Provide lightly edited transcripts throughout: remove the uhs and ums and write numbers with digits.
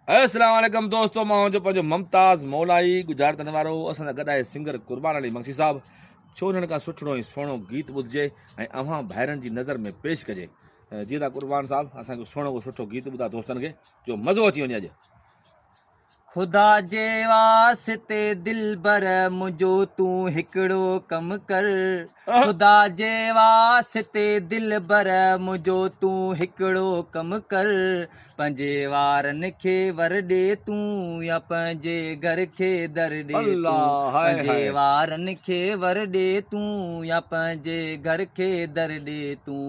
अस्सलाम वालेकुम दोस्तों, मां जो पंहिंजो मुमताज़ मौलाई गुज़ार करण वारो असांजा गॾु आहे सिंगर कुर्बान अली मक्सी साहब। छो हुननि खां सुठो ऐं सुहिणो गीत ॿुधिजे ऐं अव्हां भाइरनि जी नज़र में पेश कजे। जीअं त कुर्बान साहब असांखे सुहिणो को सुठो गीत ॿुधा दोस्तनि खे जो मज़ो अची वञे। अॼु खुदा जे वास्ते दिलबर मुंहिंजो तूं हिकिड़ो कमु कर। खुदा जे वास्ते दिलबर मुंहिंजो तूं हिकिड़ो कमु कर। पंहिंजे वारनि खे वर ॾे तूं या पंहिंजे घर खे दर ॾे तूं। अल्लाह हाय पंहिंजे हाय वारनि खे वर ॾे तूं या पंहिंजे घर खे दर ॾे तूं।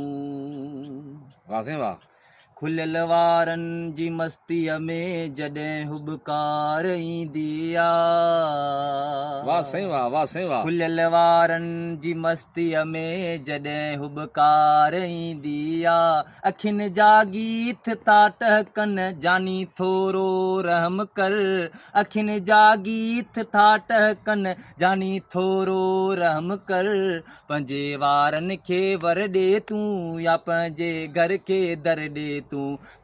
वाह साईं वाह। खुलियल वारनि जी मस्तीअ में जॾहिं हुबकार ईंदी आहे। वाह साईं वाह, वाह साईं वाह। खुलियल वारनि जी मस्तीअ में जॾहिं हुबकार ईंदी आहे। अखियुनि जा गीत था टहकनि जानी थोरो रहम कर। अखियुनि जा गीत था टहकनि जानी थोरो रहम कर। पंहिंजे वारनि खे वर ॾे तूं या पंहिंजे घर खे दर ॾे तूं।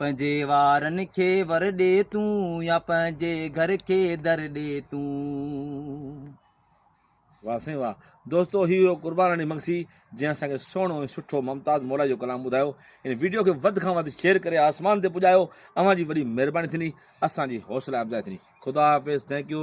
पंहिंजे वारनि खे वर ॾे तूं या पंहिंजे घर खे दर ॾे तूं। वाह साईं वाह। दोस्तो ही हुयो कुर्बान अली मक्सी जंहिं असांखे सुहिणो ऐं सुठो मुमताज़ मौला जो कलाम ॿुधायो। इन वीडियो खे वधि खां वधि शेयर करे आसमान ते पुॼायो। अव्हां जी वॾी महिरबानी थींदी, असांजी हौसला अफ़ज़ाई थींदी। ख़ुदा हाफ़िज़, थैंक यू।